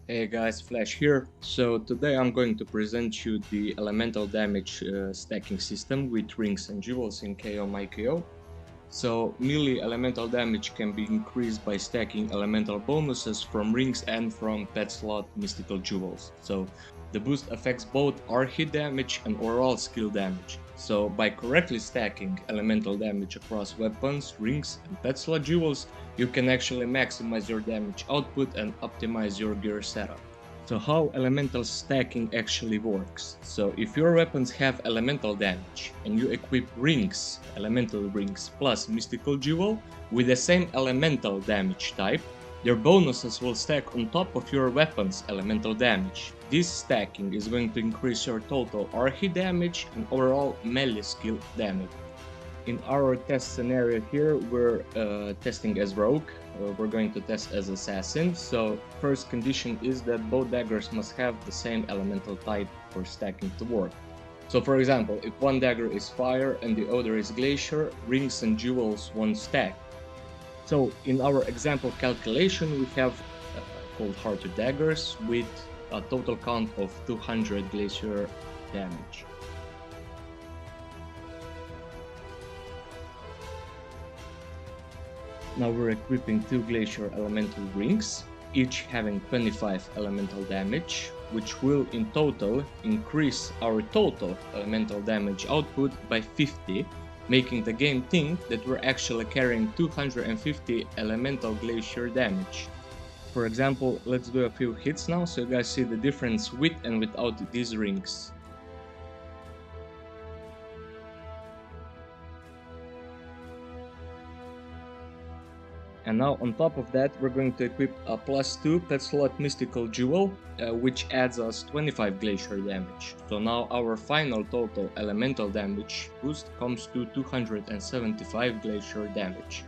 Hey guys, Flash here. So today I'm going to present you the elemental damage stacking system with rings and jewels in KO-MYKO. So melee elemental damage can be increased by stacking elemental bonuses from rings and from pet slot mystical jewels. So the boost affects both R hit damage and overall skill damage. So by correctly stacking elemental damage across weapons, rings and pet slot jewels, you can actually maximize your damage output and optimize your gear setup. So how elemental stacking actually works. So if your weapons have elemental damage and you equip rings, elemental rings plus mystical jewel with the same elemental damage type, their bonuses will stack on top of your weapon's elemental damage. This stacking is going to increase your total RH damage and overall melee skill damage. In our test scenario here, we're testing as rogue. We're going to test as assassin. So first condition is that both daggers must have the same elemental type for stacking to work. So for example, if one dagger is fire and the other is glacier, rings and jewels won't stack. So in our example calculation, we have cold-hearted daggers with a total count of 200 glacier damage. Now we're equipping 2 glacier elemental rings, each having 25 elemental damage, which will in total increase our total elemental damage output by 50, making the game think that we're actually carrying 250 elemental glacier damage. For example, let's do a few hits now so you guys see the difference with and without these rings. And now on top of that, we're going to equip a +2 pet slot mystical jewel, which adds us 25 glacier damage. So now our final total elemental damage boost comes to 275 glacier damage.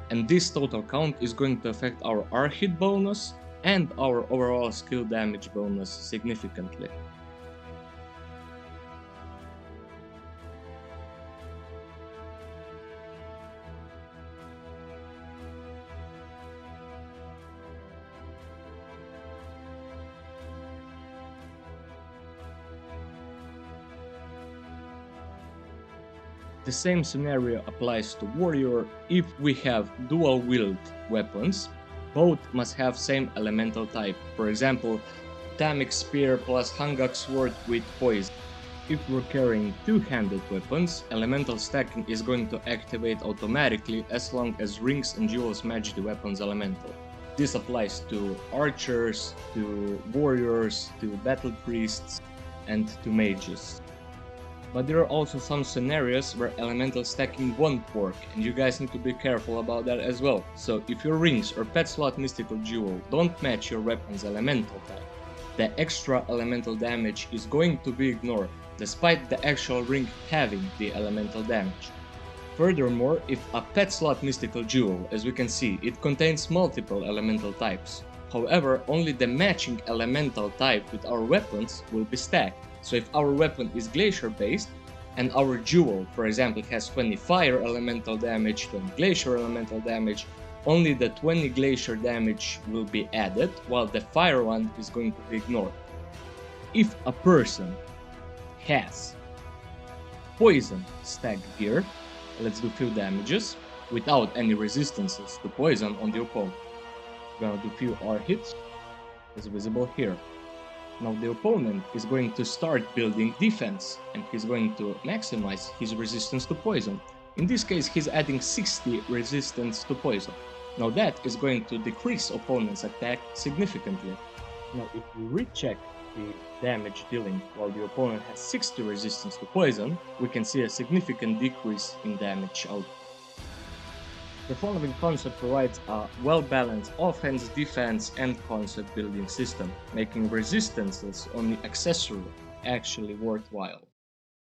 And this total count is going to affect our R hit bonus and our overall skill damage bonus significantly. The same scenario applies to warrior. If we have dual wield weapons, both must have same elemental type. For example, Tamic spear plus Hangak sword with poison. If we're carrying two-handed weapons, elemental stacking is going to activate automatically as long as rings and jewels match the weapon's elemental. This applies to archers, to warriors, to battle priests, and to mages. But there are also some scenarios where elemental stacking won't work, and you guys need to be careful about that as well. So if your rings or pet slot mystical jewel don't match your weapon's elemental type, the extra elemental damage is going to be ignored, despite the actual ring having the elemental damage. Furthermore, if a pet slot mystical jewel, as we can see, it contains multiple elemental types. However, only the matching elemental type with our weapons will be stacked. So if our weapon is glacier based and our jewel, for example, has 20 fire elemental damage, 20 glacier elemental damage, only the 20 glacier damage will be added, while the fire one is going to be ignored. If a person has poison stacked gear, let's do few damages without any resistances to poison on the opponent. We're gonna do few R hits, as visible here. Now the opponent is going to start building defense and he's going to maximize his resistance to poison. In this case, he's adding 60 resistance to poison. Now that is going to decrease opponent's attack significantly. Now if we recheck the damage dealing while the opponent has 60 resistance to poison, we can see a significant decrease in damage output. The following concept provides a well-balanced offense, defense, and concept building system, making resistances on the accessory actually worthwhile.